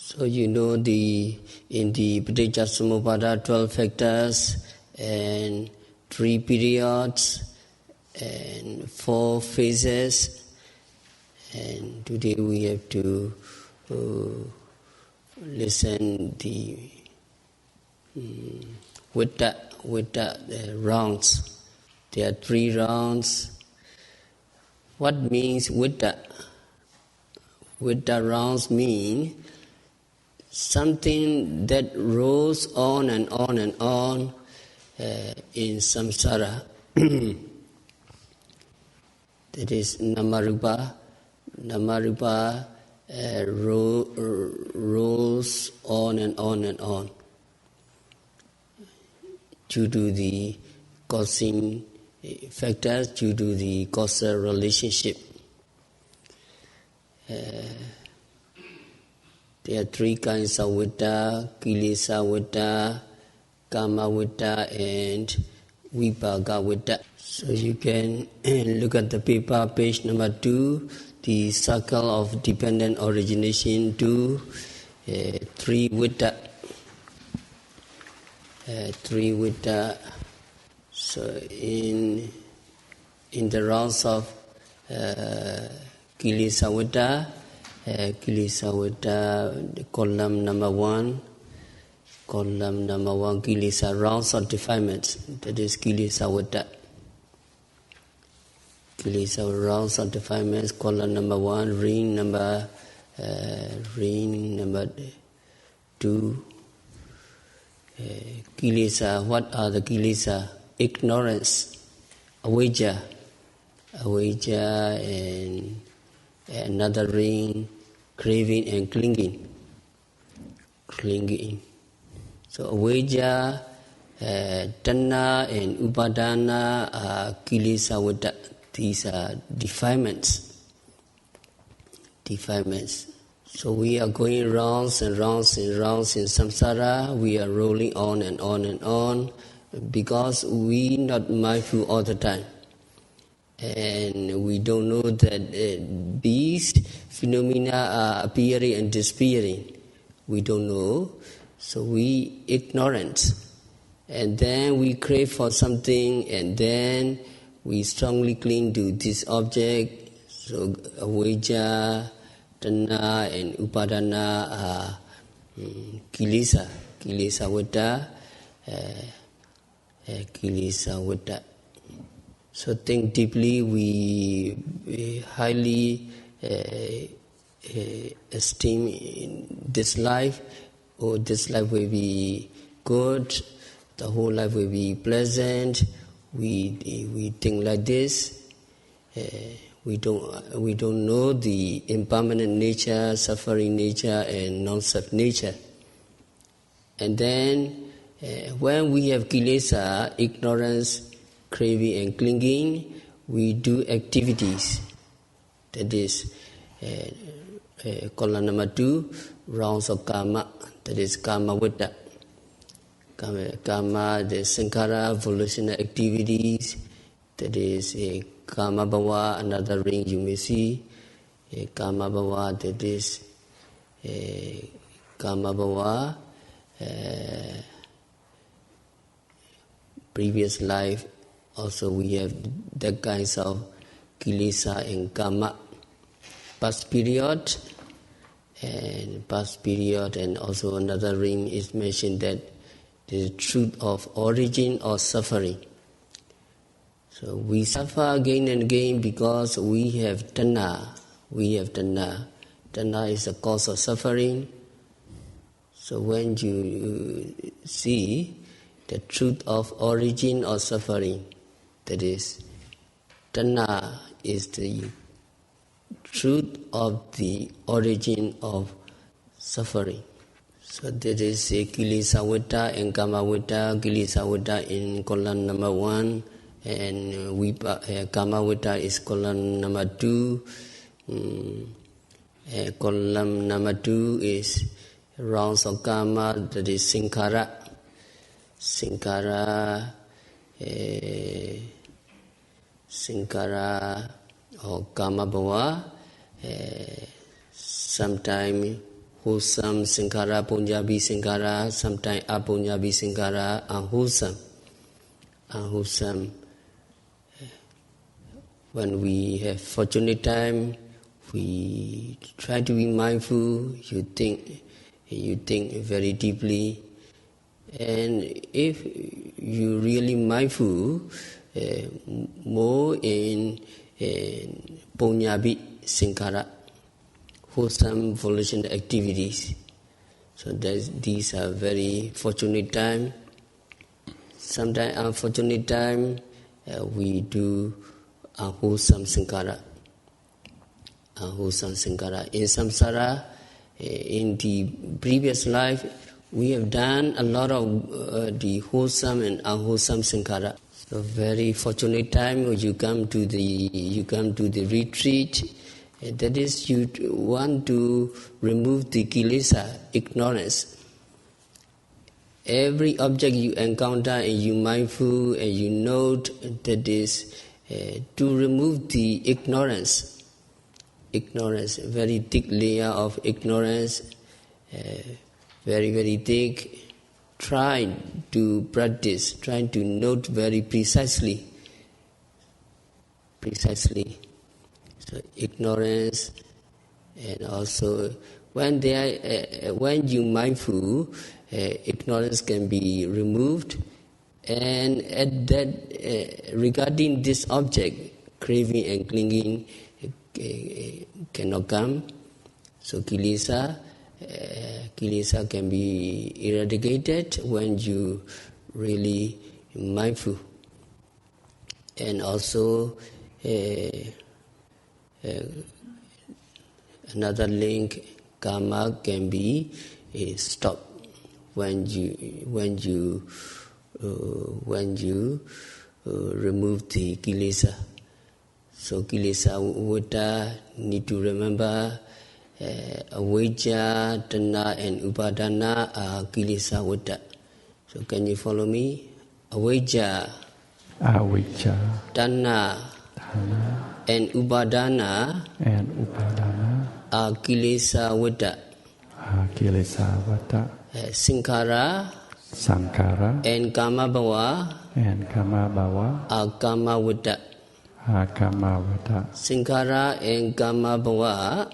So you know in the Paticcasamuppāda 12 factors and 3 periods and 4 phases, and today we have to listen the with the rounds. There are 3 rounds. What means with the rounds mean something that rolls on and on and on in samsara. That is namarupa. Namarupa rolls on and on and on due to the causing factors, due to the causal relationship. There are 3 kinds of vitta: kilesa vitta, kama vitta, and vipaka vitta. So you can look at the paper, page number 2, the circle of dependent origination to 3 vitta. 3 vitta. So in the rounds of kilesa vitta, column number 1, kilesa, rounds of defilements, that is kilesa vitta. Kilesa, rounds of defilements, column number 1, ring number 2. Kilesa, what are the kilesa? Ignorance, avijja, and another ring, craving and clinging. So avijja, tanna and upadana are kilesa vitta. These are defilements. So we are going rounds and rounds and rounds in samsara. We are rolling on and on and on because we not mindful all the time. And we don't know that these phenomena are appearing and disappearing. We don't know. So we ignorant. And then we crave for something, and then we strongly cling to this object. So avijja, tanna and upadana are kilesa vitta. So think deeply. We highly esteem in this life. Oh, this life will be good. The whole life will be pleasant. We think like this. We don't know the impermanent nature, suffering nature, and non-self nature. And then when we have kilesa, ignorance, craving and clinging, we do activities. That is column number 2, rounds of karma. That is kama vitta. Kama, the sankhara, volitional activities. That is kama bhava, another ring you may see. Kama bhava, that is kama bhava, previous life. Also we have that kinds of kilesa and kama. Past period, and also another ring is mentioned that the truth of origin or suffering. So we suffer again and again because we have tanna. Tanna is the cause of suffering. So when you see the truth of origin or suffering, that is, tanna is the truth of the origin of suffering. So that is kilesa vitta and kama vitta. Kilesa vitta in column number 1, and kama vitta is column number 2. Column number 2 is rounds of karma, that is sankhara. Sankhara or kama bhava, sometime wholesome sankhara, punjabi sankhara, sometimes apunjabi sankhara, unwholesome. Unwholesome. When we have fortunate time, we try to be mindful. You think very deeply, and if you really mindful, more in punjabi sankhara, wholesome volitional activities. So these are very fortunate time. Sometimes unfortunate time, we do unwholesome sankhara. Unwholesome sankhara. In samsara, in the previous life, we have done a lot of the wholesome and unwholesome sankhara. So very fortunate time when you come to the retreat. That is, you want to remove the kilesa, ignorance. Every object you encounter and you mindful and you note, that is to remove the ignorance. Ignorance, very thick layer of ignorance, very, very thick. Try to practice, try to note very precisely. So ignorance, and also when you mindful, ignorance can be removed, and at that regarding this object, craving and clinging cannot come. So kilesa can be eradicated when you really mindful, and also another link, karma can be stopped when you remove the kilesa. So kilesa vata, need to remember, avijja, tanna and upadana are kilesa vata. So can you follow me? Avijja, tanna and upadana are kilesa vata. Sankhara and kama bhava are kama vata. Sankhara and kama bhava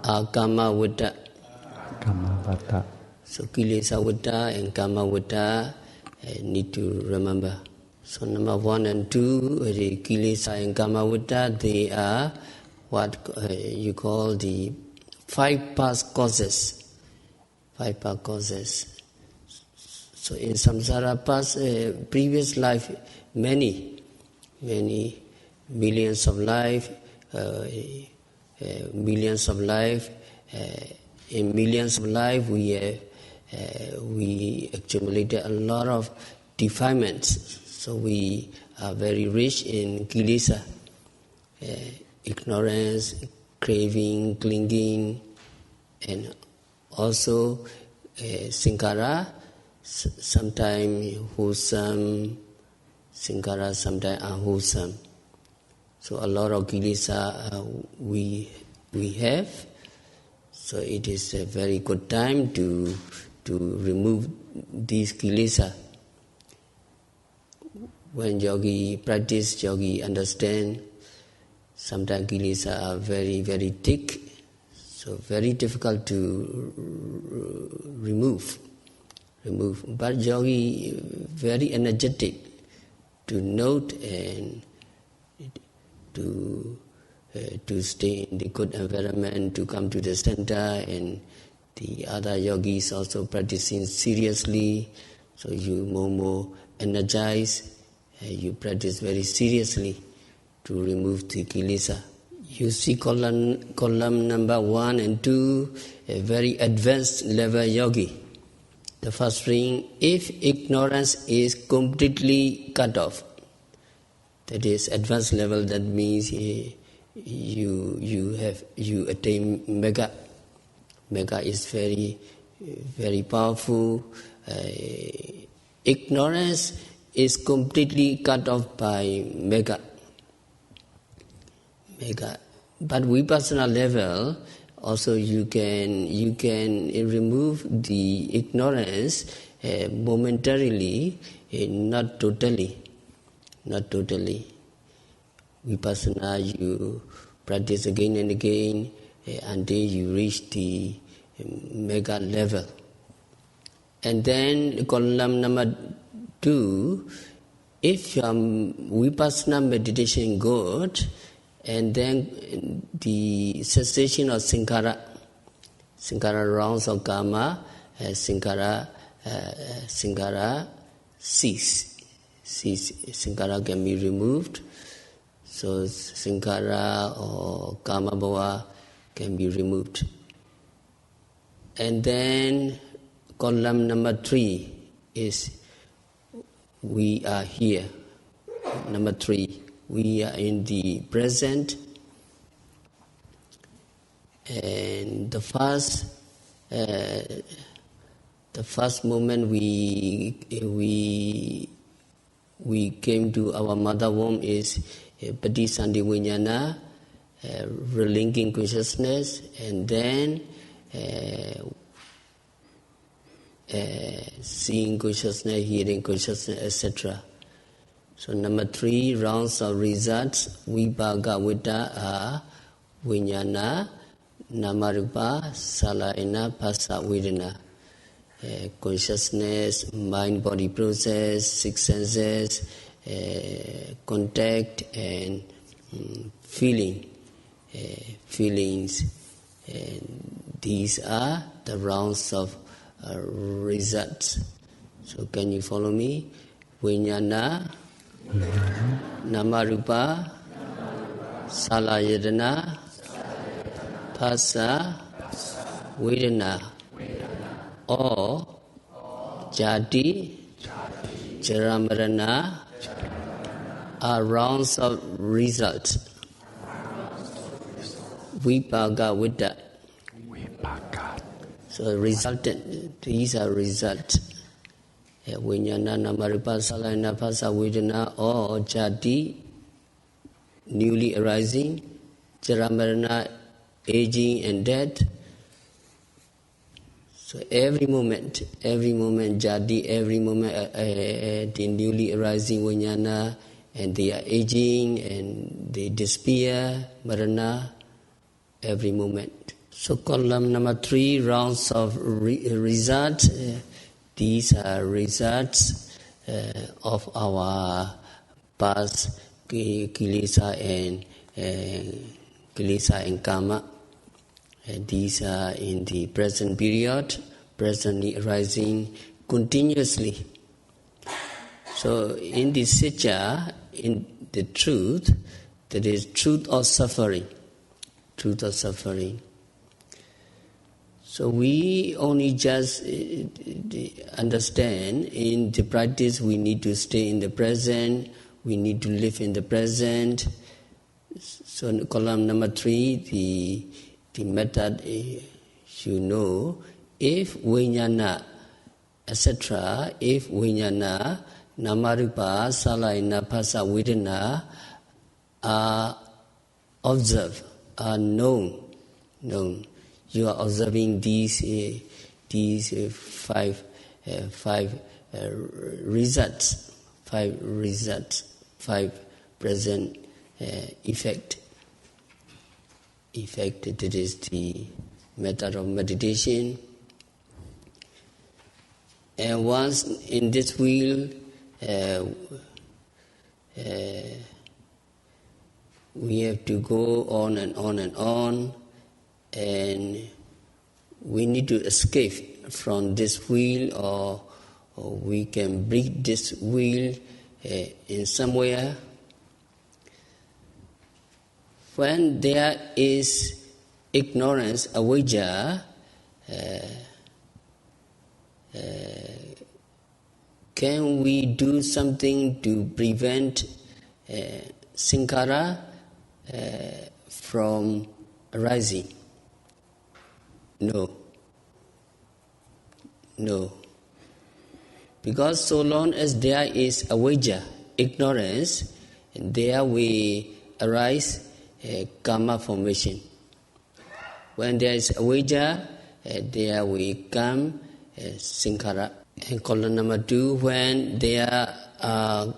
are kama vata. So kilesa vata and kama vata need to remember. So number 1 and 2, the kilesa and kama vata, they are what you call the 5 past causes. 5 past causes. So in samsara past, previous life, many millions of life, in millions of life we accumulated a lot of defilements. So we are very rich in kilesa, ignorance, craving, clinging, and also sankhara, sometimes wholesome, sankhara sometimes unwholesome. So a lot of kilesa we have. So it is a very good time to remove these kilesa. When yogi practice, yogi understand, sometimes kilesa are very, very thick, so very difficult to remove. But yogi very energetic to note and to stay in the good environment, to come to the center, and the other yogis also practicing seriously, so you more energized, you practice very seriously to remove the kilesa. You see column number 1 and 2, a very advanced level yogi. The first ring, if ignorance is completely cut off, that is advanced level, that means you attain mega. Mega is very, very powerful. Ignorance is completely cut off by mega. But vipassana level, also you can remove the ignorance momentarily, not totally. Vipassana you practice again and again until you reach the mega level. And then column number 2, if your vipassana meditation good, and then the cessation of sankhara rounds of karma, sankhara cease. Sankhara can be removed. So sankhara or karma bhava can be removed. And then column number 3 is we are here. Number 3, we are in the present. And the first moment we came to our mother womb is Paticcasamuppāda, relinquishing consciousness, and then seeing consciousness, hearing consciousness, etc. So number 3 rounds of results, vibhaga vitta are vijnana, namarupa, salayana, phassa, vedana. Consciousness, mind-body process, 6 senses, contact and feelings. These are the rounds of results. So can you follow me? Vijnana, namarupa, salayana, phassa, vedana. Or jati, jaramarana are rounds of results. Vibhaga vitta. So resultant, these are results. Vijnana, namarupa, salayana, phassa, vedana, or jati, newly arising, jaramarana, aging and death. So every moment, jadi, every moment the newly arising vijnana, and they are aging and they disappear, marana, every moment. So column number 3, rounds of results. These are results of our past kilesa and karma. These are in the present period, presently arising continuously. So in the sitcha, in the truth, that is truth or suffering. So we only just understand in the practice we need to stay in the present, we need to live in the present. So in column number 3, the method, you know, if vijnana, etc., if vijnana, namarupa, salayana, phassa, vedana are observed, are known. You are observing these 5 results, 5 present effect, that is the method of meditation. And once in this wheel, we have to go on and on and on, and we need to escape from this wheel, or we can break this wheel in somewhere. When there is ignorance, avijja, can we do something to prevent sankhara from arising? No. Because so long as there is avijja, ignorance, there will arise karma formation. When there is avijja, there will come sankhara. And column number 2, when there are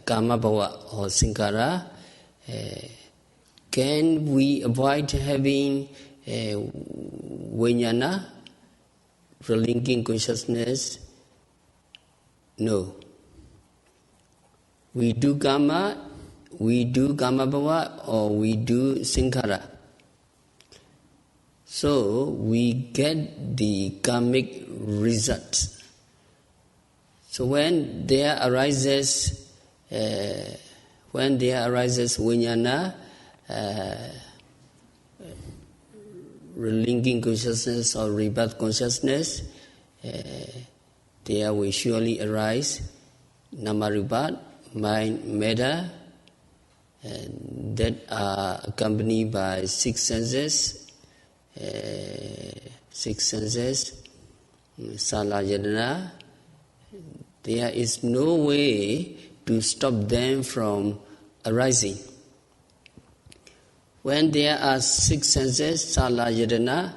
karma bhava or sankhara, can we avoid having vijnana, relinquishing consciousness? No. We do karma bhava, or we do sankhara. So we get the karmic results. So when there arises vijnana, relinquishing consciousness or rebirth consciousness, there will surely arise namarupa, mind, matter, that are accompanied by six senses, Sayādaw. There is no way to stop them from arising. When there are six senses, Sayādaw,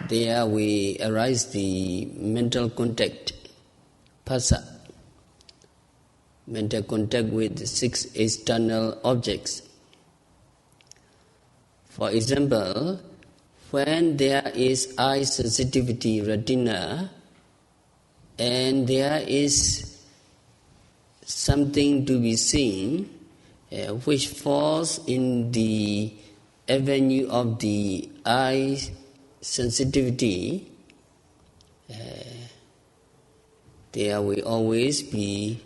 there will arise the mental contact, phassa, mental contact with the six external objects. For example, when there is eye sensitivity, retina, and there is something to be seen which falls in the avenue of the eye sensitivity, there will always be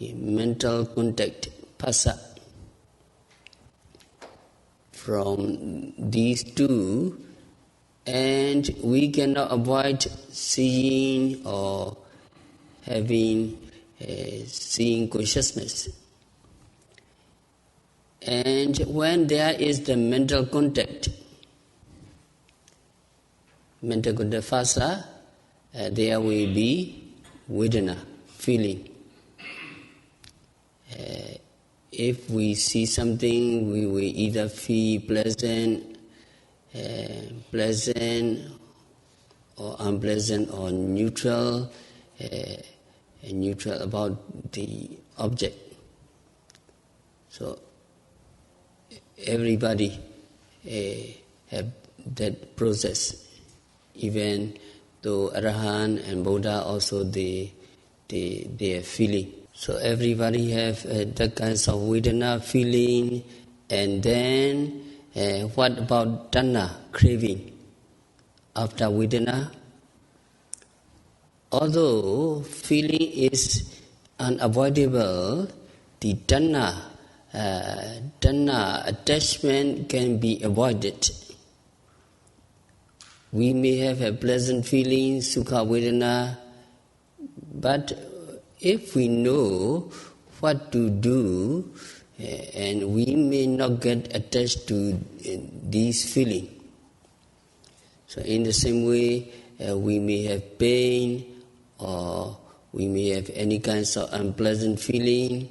a mental contact, phassa. From these two, and we cannot avoid seeing or having seeing consciousness. And when there is the mental contact phassa, there will be vedana, feeling. If we see something, we will either feel pleasant or unpleasant, or neutral about the object. So everybody have that process. Even though Arahant and Buddha also they are feeling. So everybody have that kinds of vedana, feeling, and then what about tanha, craving? After vedana, although feeling is unavoidable, the tanha attachment can be avoided. We may have a pleasant feeling, sukha vedana, but if we know what to do, and we may not get attached to these feelings. So in the same way, we may have pain, or we may have any kinds of unpleasant feeling,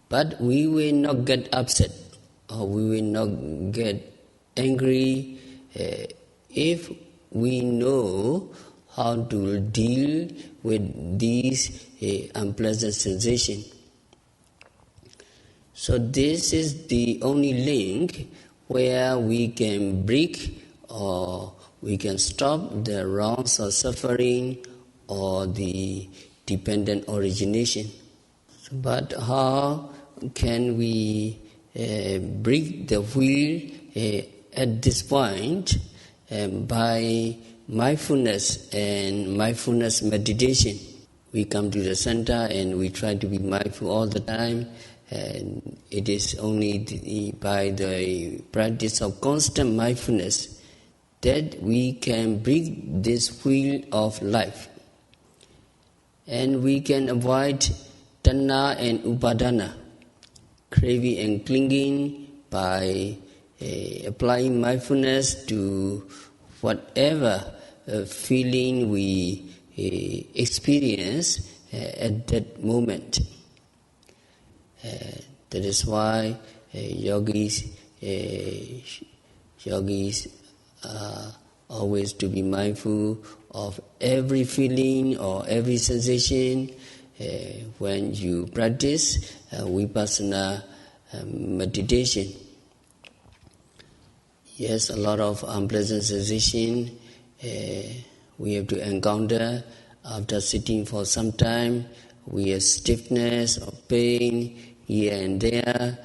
but we will not get upset, or we will not get angry if we know how to deal with these unpleasant sensations. So this is the only link where we can break or we can stop the wrongs of suffering or the dependent origination. But how can we break the wheel at this point? By mindfulness and mindfulness meditation. We come to the center and we try to be mindful all the time. And it is only by the practice of constant mindfulness that we can break this wheel of life. And we can avoid tanha and upadana, craving and clinging, by applying mindfulness to whatever feeling we experience at that moment. That is why Yogis are always to be mindful of every feeling or every sensation when you practice vipassana meditation. Yes, a lot of unpleasant sensation we have to encounter after sitting for some time. We have stiffness or pain here and there,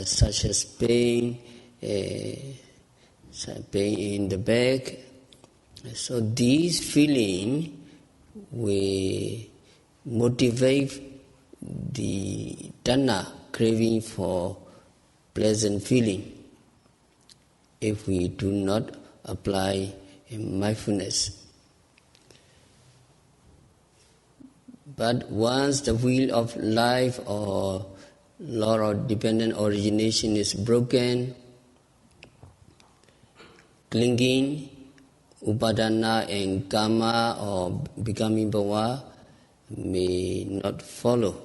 such as pain in the back. So these feelings will motivate the tanha, craving for pleasant feeling, if we do not apply mindfulness. But once the wheel of life or law of dependent origination is broken, clinging, upadana and karma or becoming bhava may not follow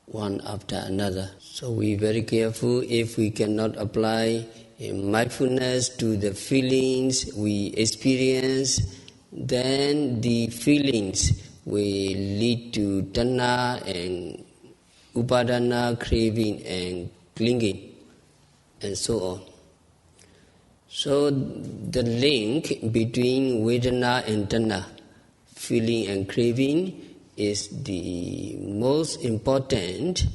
one after another. So we are very careful. If we cannot apply mindfulness to the feelings we experience, then the feelings will lead to tanha and upadana, craving and clinging, and so on. So the link between vedana and tanha, feeling and craving, is the most important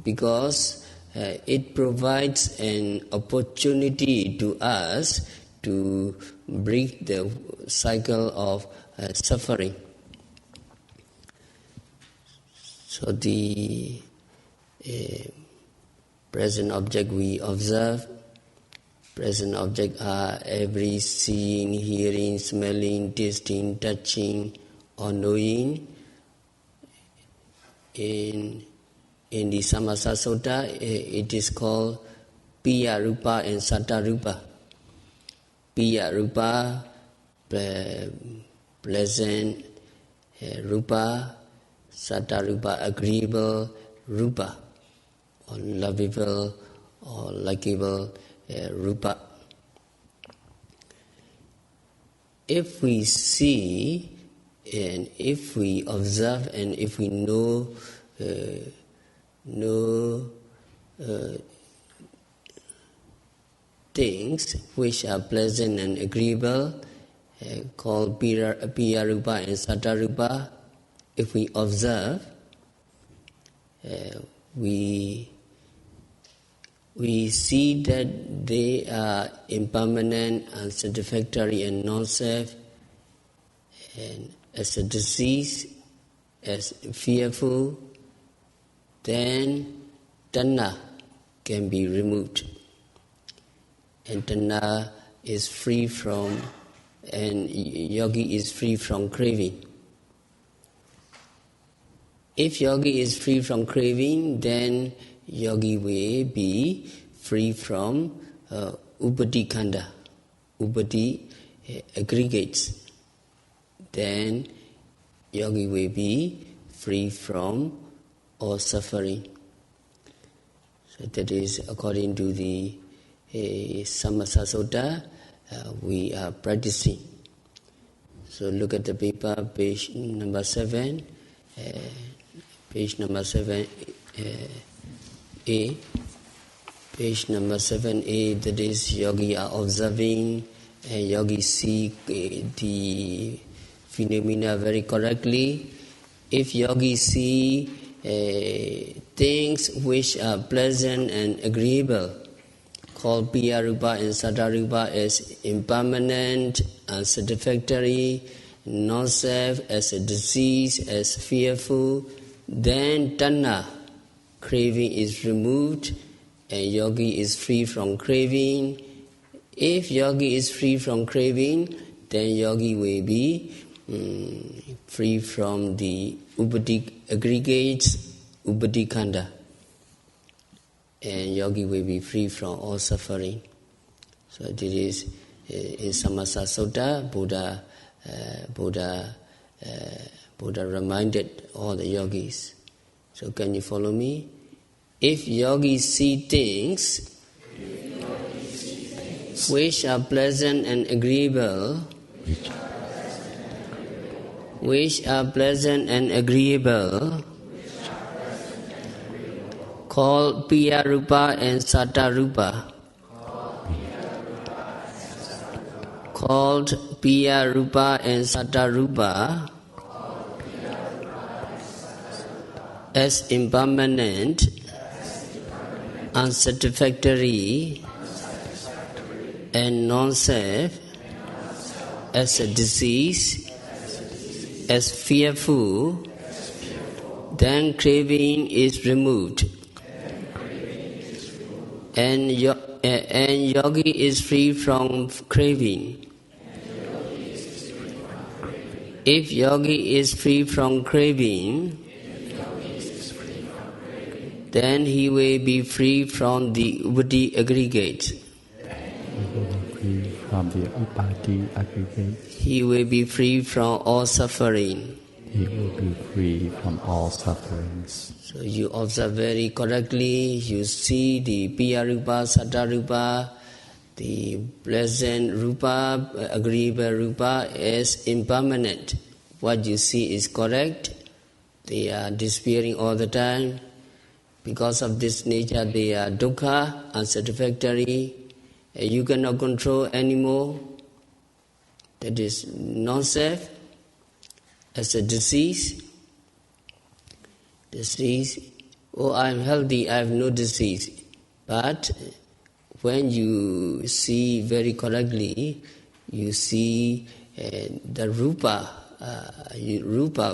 because it provides an opportunity to us to break the cycle of suffering. So the present object we observe, present object are every seeing, hearing, smelling, tasting, touching or knowing. In the Samasa Sutta, it is called Piya Rupa and Satta Rupa. Piya Rupa, pleasant Rupa, Satta Rupa, agreeable Rupa, or lovable or likable Rupa. If we see and if we observe and if we know things which are pleasant and agreeable, called Piya Rupa and Satta Rupa, if we observe, we see that they are impermanent, unsatisfactory and non-self, and as a disease, as fearful, then tanha can be removed. And tanha is free from, and yogi is free from craving. If yogi is free from craving, then yogi will be free from upati khanda. Upati aggregates. Then yogi will be free from all suffering. So that is according to the Samasa Sutta we are practicing. So look at the paper, page number 7. Page number 7A. Page number 7A, that is yogi are observing and yogi see the phenomena very correctly. If yogi see things which are pleasant and agreeable, called Piya Rupa and Satta Rupa, as impermanent, unsatisfactory, non-self, as a disease, as fearful, then tanha, craving, is removed and yogi is free from craving. If yogi is free from craving, then yogi will be free from the upati aggregates, upati khanda, and yogi will be free from all suffering. So this is in Samasa Sutta, Buddha reminded all the yogis. So can you follow me? If yogis see things which are pleasant and agreeable, called Piyarupa and Sattarupa. As impermanent, unsatisfactory, and non-self, as a disease, as fearful, then craving is removed. And yogi is free from craving. If yogi is free from craving, then he will be free from the upadhi aggregate. He will be free from all suffering. So you observe very correctly, you see the Piyarupa, Sattarupa, the pleasant Rupa, agreeable Rupa as impermanent. What you see is correct. They are disappearing all the time. Because of this nature, they are dukkha, unsatisfactory. You cannot control anymore. That is non-self. As a disease, oh, I am healthy, I have no disease. But when you see very correctly, you see the rupa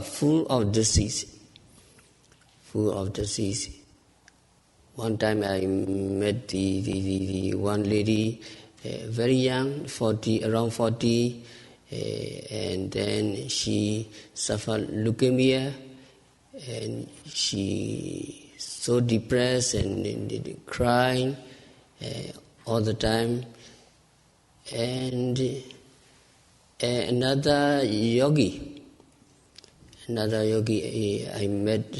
full of disease. One time I met the one lady, very young, around 40, and then she suffered leukemia, and she so depressed and crying all the time. And another yogi, I met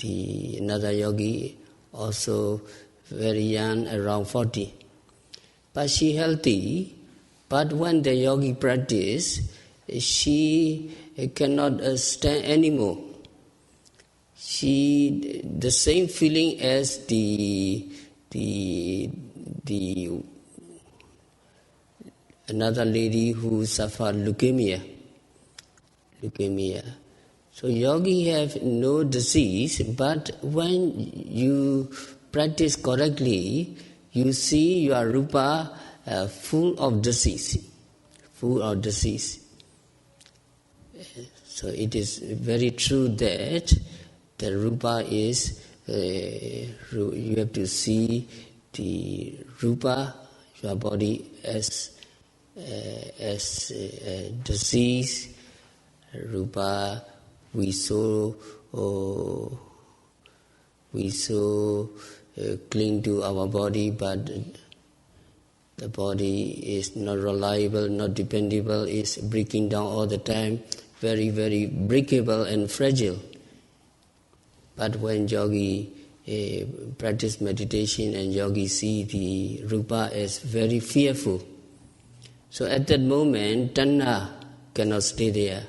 another yogi, also very young, around 40. But she healthy. But when the yogi practice, she cannot stand anymore. The same feeling as the another lady who suffered leukemia. So yogi have no disease, but when you practice correctly, you see your rupa full of disease. So it is very true that the rupa is, you have to see the rupa, your body, as disease. Rupa, we so cling to our body, but the body is not reliable, not dependable, is breaking down all the time, very, very breakable and fragile. But when yogi practice meditation and yogi see the rupa as very fearful, so at that moment, tanha cannot stay there.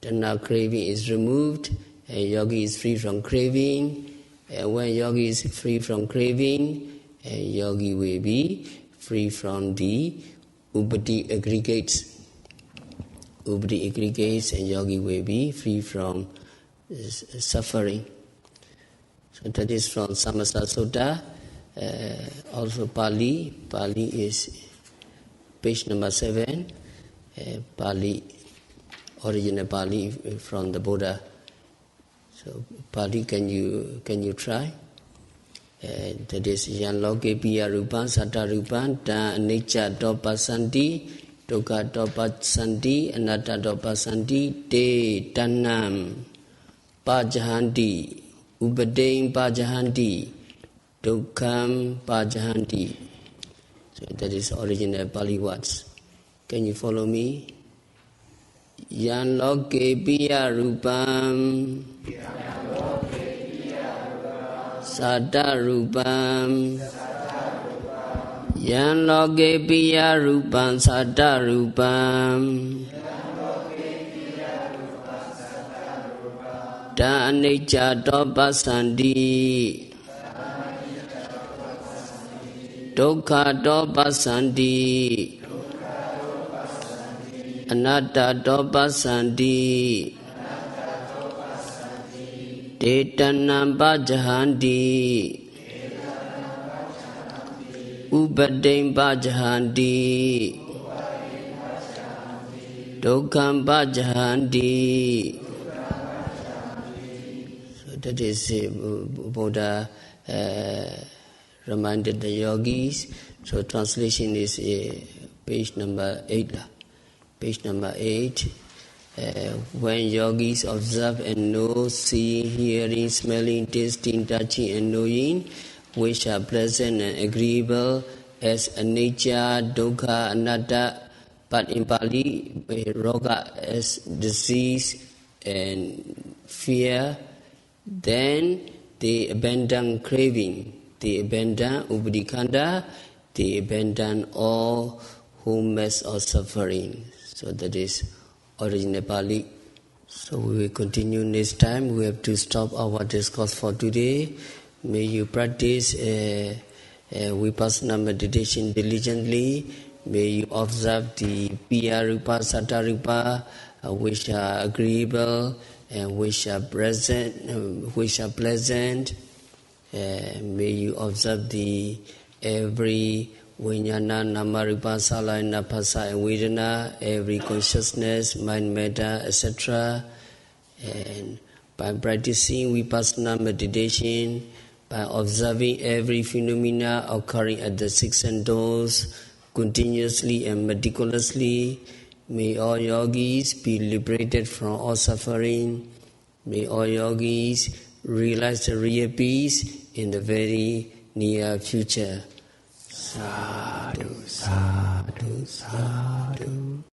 Tanha craving is removed, and yogi is free from craving. And when yogi is free from craving, yogi will be free from the upadhi aggregates. And yogi will be free from suffering. So that is from Samasa Sutta. Also Pali is page number 7. Pali, original Pali from the Buddha. So Pali, can you try? That is yan loke piya rupan satta rupan ta anicca dopasanti dukkha dopasanti anatta dopasanti te tannam pajahanti upadeng pajahanti dukkham pajahanti. So that is original Pali words. Can you follow me? Yan loke piya rupam Sadarupam Yan loke piya rupam sadarupam Da anicca topasanti Dukkha topasanti Anatta topasanti Detanam pajahanti Upadem pajahanti Dukkham pajahanti. So that is Buddha reminded the yogis. So translation is page number 8. Page number 8. When yogis observe and know, seeing, hearing, smelling, tasting, touching and knowing, which are pleasant and agreeable as anicca, dukkha, anatta, but in Pali, roga as disease and fear, then they abandon craving, they abandon upadikkhanda, they abandon all wholeness or suffering. So that is original Pali. So we will continue next time. We have to stop our discourse for today. May you practice vipassana meditation diligently. May you observe the piya rupa, satta rupa, which are agreeable and which are pleasant. May you observe the every vijnana, nama rupa, salayana, phassa and vedana, every consciousness, mind, matter, etc. And by practicing vipassana meditation, by observing every phenomena occurring at the six senses continuously and meticulously, may all yogis be liberated from all suffering. May all yogis realize the real peace in the very near future. Sadhu, sadhu, sadhu.